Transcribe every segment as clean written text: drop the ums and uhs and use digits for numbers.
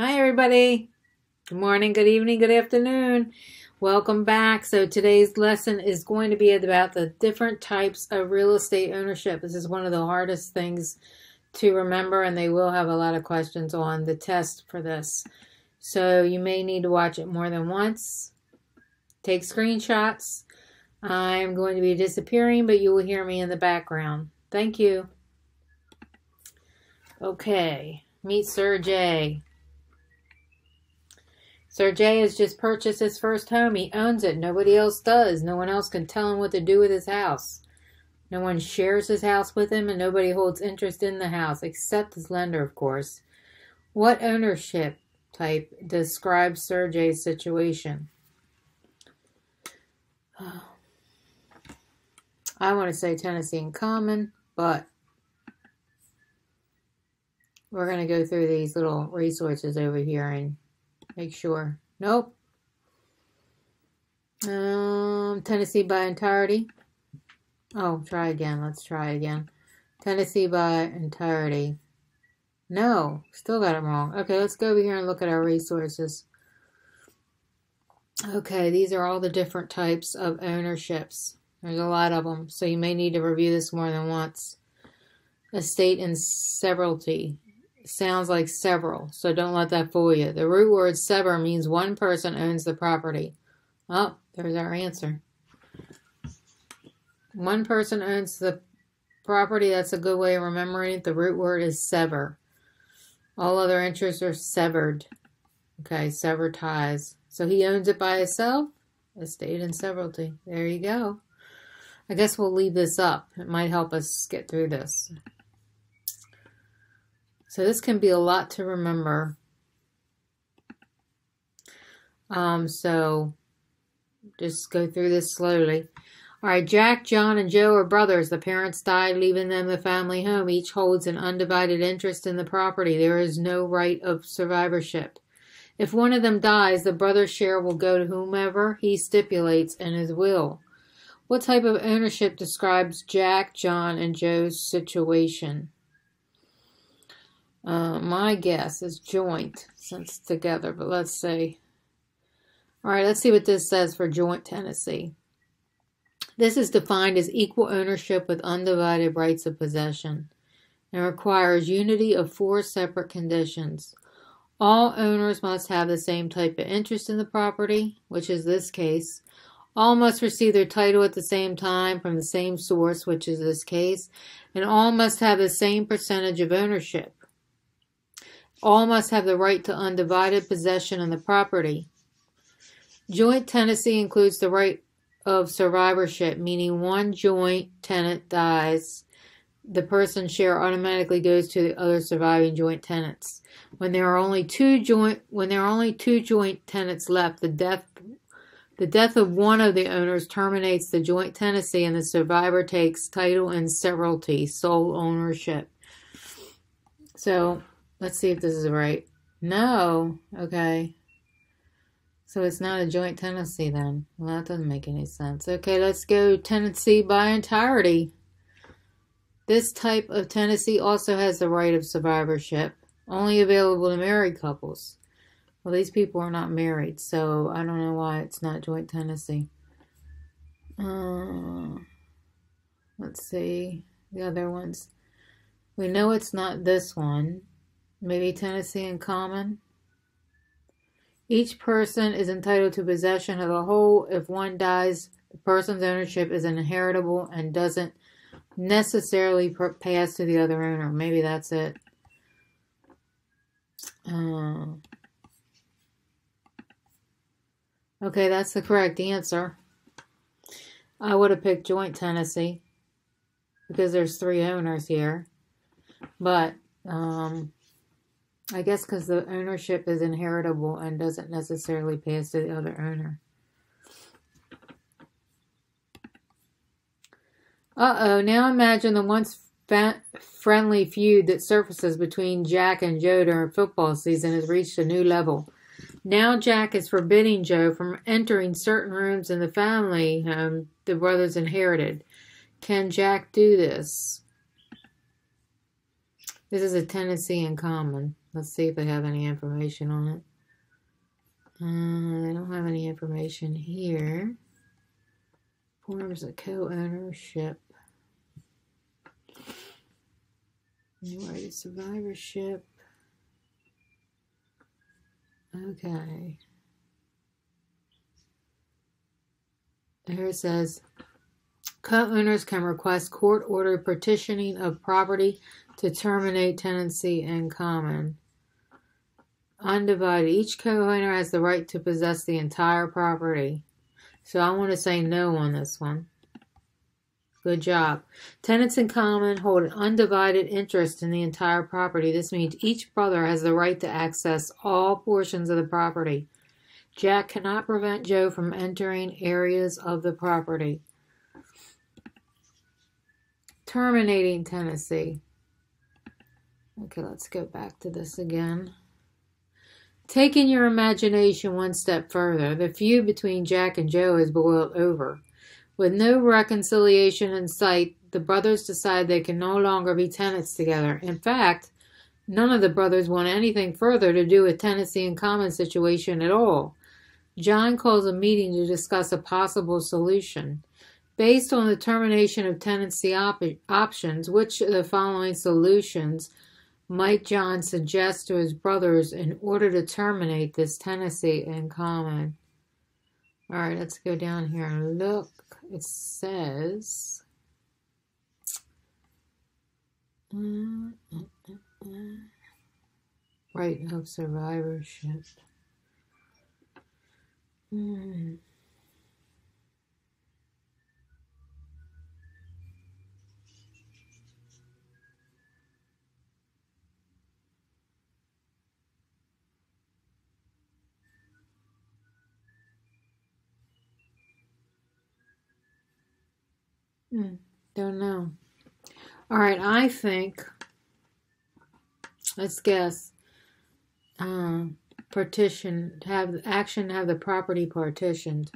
Hi, everybody. Good morning, good evening, good afternoon. Welcome back. So today's lesson is going to be about the different types of real estate ownership. This is one of the hardest things to remember, and they will have a lot of questions on the test for this. So you may need to watch it more than once. Take screenshots. I'm going to be disappearing, but you will hear me in the background. Thank you. Okay, meet Sir Jay. Sir Jay has just purchased his first home. He owns it. Nobody else does. No one else can tell him what to do with his house. No one shares his house with him, and nobody holds interest in the house, except his lender, of course. What ownership type describes Sir Jay's situation? I want to say Tennessee in common, but we're going to go through these little resources over here and make sure. Nope. Tennessee by entirety. Oh, try again. Let's try again. Tennessee by entirety. No, still got it wrong. Okay, let's go over here and look at our resources. Okay, these are all the different types of ownerships. There's a lot of them, so you may need to review this more than once. Estate and severalty. Sounds like several, so don't let that fool you. The root word sever means one person owns the property. Oh, there's our answer. One person owns the property. That's a good way of remembering it. The root word is sever. All other interests are severed. Okay, sever ties. So he owns it by himself. Estate and severalty. There you go. I guess we'll leave this up. It might help us get through this. So this can be a lot to remember. So just go through this slowly. All right, Jack, John, and Joe are brothers. The parents died, leaving them the family home. Each holds an undivided interest in the property. There is no right of survivorship. If one of them dies, the brother's share will go to whomever he stipulates in his will. What type of ownership describes Jack, John, and Joe's situation? My guess is joint, since together, but let's see. All right, let's see what this says for joint Tennessee. This is defined as equal ownership with undivided rights of possession and requires unity of 4 separate conditions. All owners must have the same type of interest in the property, which is this case. All must receive their title at the same time from the same source, which is this case, and all must have the same percentage of ownership. All must have the right to undivided possession of the property. Joint tenancy includes the right of survivorship, meaning one joint tenant dies, the person's share automatically goes to the other surviving joint tenants. When there are only two joint tenants left, the death of one of the owners terminates the joint tenancy, and the survivor takes title and severalty, sole ownership. So let's see if this is right. No. Okay. So it's not a joint tenancy then. Well, that doesn't make any sense. Okay, let's go tenancy by entirety. This type of tenancy also has the right of survivorship, only available to married couples. Well, these people are not married, so I don't know why it's not joint tenancy. Let's see the other ones. We know it's not this one. Maybe Tennessee in common. Each person is entitled to possession of the whole. If one dies, the person's ownership is inheritable and doesn't necessarily pass to the other owner. Maybe that's it. Okay, that's the correct answer. I would have picked joint tenancy because there's 3 owners here. But I guess because the ownership is inheritable and doesn't necessarily pass to the other owner. Now imagine the once friendly feud that surfaces between Jack and Joe during football season has reached a new level. Now Jack is forbidding Joe from entering certain rooms in the family home the brothers inherited. Can Jack do this? This is a Tennessee in common. Let's see if they have any information on it. They don't have any information here. Forms of co-ownership. Right of survivorship. Okay. Here it says, co-owners can request court-ordered partitioning of property to terminate tenancy in common. Undivided. Each co-owner has the right to possess the entire property. So I want to say no on this one. Good job. Tenants in common hold an undivided interest in the entire property. This means each brother has the right to access all portions of the property. Jack cannot prevent Joe from entering areas of the property. Terminating tenancy. Okay, let's go back to this again. Taking your imagination one step further, the feud between Jack and Joe has boiled over. With no reconciliation in sight, the brothers decide they can no longer be tenants together. In fact, none of the brothers want anything further to do with tenancy in common situation at all. John calls a meeting to discuss a possible solution. Based on the termination of tenancy options, which of the following solutions might John suggest to his brothers in order to terminate this tenancy in common? All right, let's go down here and look. It says, right of survivorship. Don't know. All right, I think, let's guess, partition, have the property partitioned.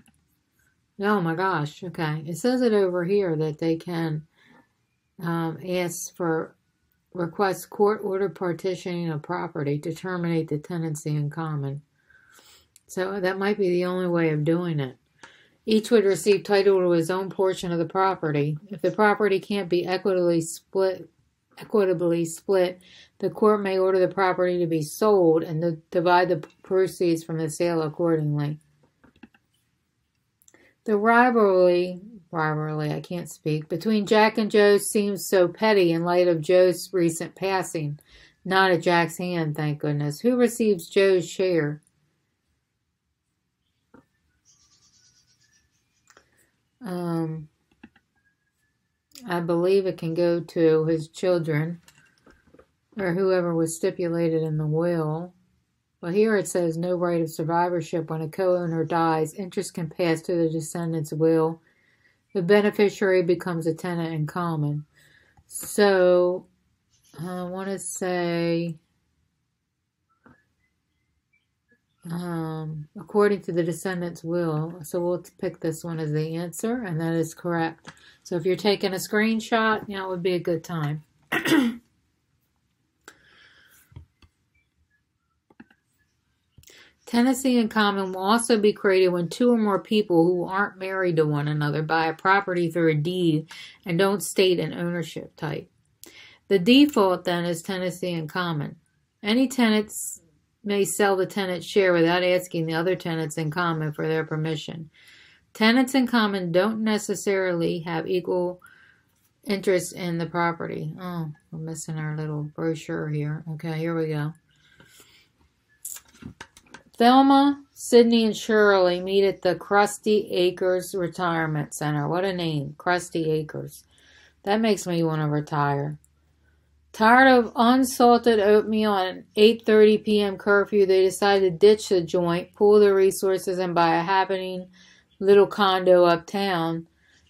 Oh my gosh, okay. It says it over here that they can request court-ordered partitioning of property to terminate the tenancy in common. So that might be the only way of doing it. Each would receive title to his own portion of the property. If the property can't be equitably split, the court may order the property to be sold and divide the proceeds from the sale accordingly. The rivalry, I can't speak, between Jack and Joe seems so petty in light of Joe's recent passing. Not at Jack's hand, thank goodness. Who receives Joe's share? I believe it can go to his children or whoever was stipulated in the will. But here it says no right of survivorship. When a co-owner dies, interest can pass to the descendant's will. The beneficiary becomes a tenant in common. So I want to say, according to the descendant's will, so we'll pick this one as the answer, and that is correct. So if you're taking a screenshot, it would be a good time. Tenancy in common will also be created when two or more people who aren't married to one another buy a property through a deed and don't state an ownership type. The default then is tenancy in common. Any tenants may sell the tenant's share without asking the other tenants in common for their permission. Tenants in common don't necessarily have equal interest in the property. Oh, we're missing our little brochure here. Okay, here we go. Thelma, Sydney, and Shirley meet at the Crusty Acres Retirement Center. What a name, Crusty Acres. That makes me want to retire. Tired of unsalted oatmeal and 8:30 p.m. curfew, they decide to ditch the joint, pool their resources, and buy a happening little condo uptown.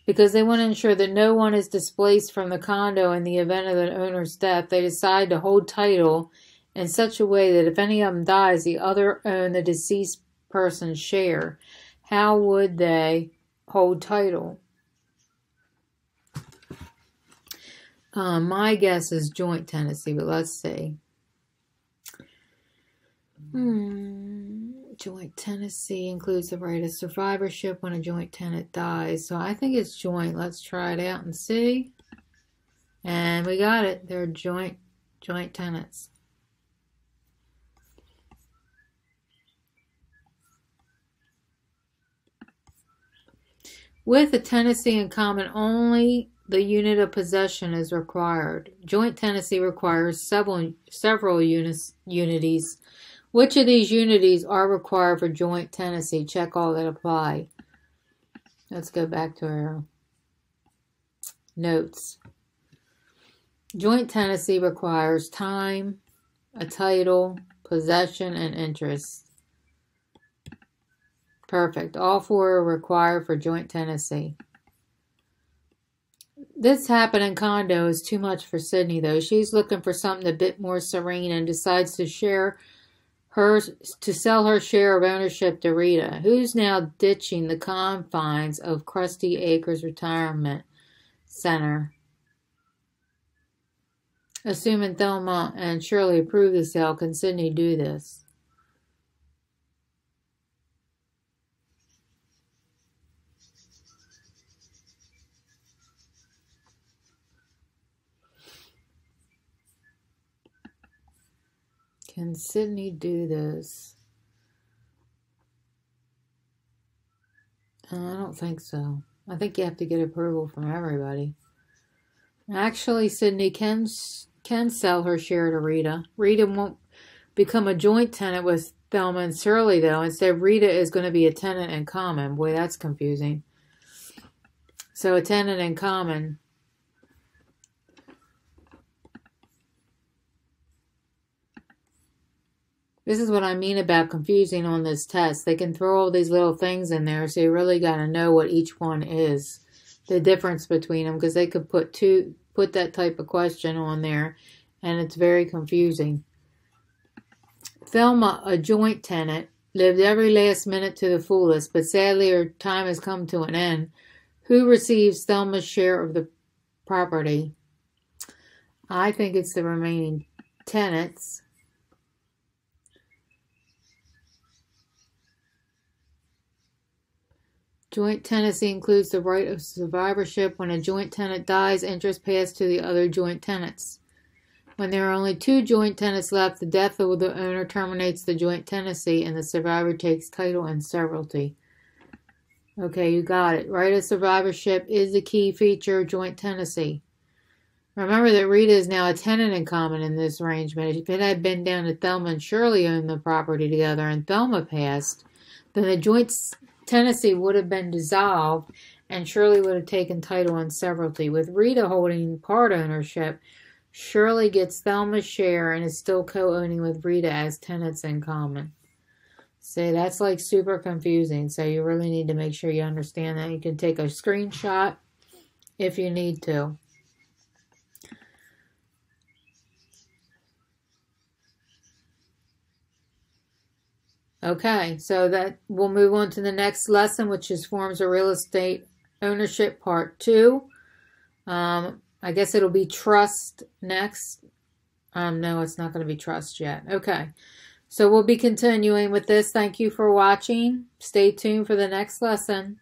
Because they want to ensure that no one is displaced from the condo in the event of the owner's death, they decide to hold title in such a way that if any of them dies, the other own the deceased person's share. How would they hold title? My guess is joint tenancy, but let's see. Joint tenancy includes the right of survivorship when a joint tenant dies. So I think it's joint. Let's try it out and see. And we got it. They're joint tenants. With a tenancy in common, only the unit of possession is required. Joint tenancy requires several unities. Which of these unities are required for joint tenancy? Check all that apply. Let's go back to our notes. Joint tenancy requires time, a title, possession, and interest. Perfect. All four are required for joint tenancy. This happen in condo is too much for Sydney, though. She's looking for something a bit more serene and decides to sell her share of ownership to Rita, who's now ditching the confines of Crusty Acres Retirement Center. Assuming Thelma and Shirley approve the sale, can Sydney do this? Can Sydney do this? I don't think so. I think you have to get approval from everybody. Actually, Sydney can sell her share to Rita. Rita won't become a joint tenant with Thelma and Shirley, though. Instead, Rita is going to be a tenant in common. Boy, that's confusing. So a tenant in common. This is what I mean about confusing on this test. They can throw all these little things in there, so you really got to know what each one is, the difference between them, because they could put that type of question on there, and it's very confusing. Thelma, a joint tenant, lived every last minute to the fullest, but sadly her time has come to an end. Who receives Thelma's share of the property? I think it's the remaining tenants. Joint tenancy includes the right of survivorship. When a joint tenant dies, interest passed to the other joint tenants. When there are only two joint tenants left, the death of the owner terminates the joint tenancy and the survivor takes title and severalty. Okay, you got it. Right of survivorship is the key feature of joint tenancy. Remember that Rita is now a tenant in common in this arrangement. If it had been down to Thelma and Shirley owned the property together and Thelma passed, then the joint tenancy would have been dissolved and Shirley would have taken title and severalty. With Rita holding part ownership, Shirley gets Thelma's share and is still co-owning with Rita as tenants in common. See, that's like super confusing, so you really need to make sure you understand that. You can take a screenshot if you need to. Okay, so that we'll move on to the next lesson, which is Forms of Real Estate Ownership Part 2. I guess it'll be trust next. No, it's not going to be trust yet. Okay, so we'll be continuing with this. Thank you for watching. Stay tuned for the next lesson.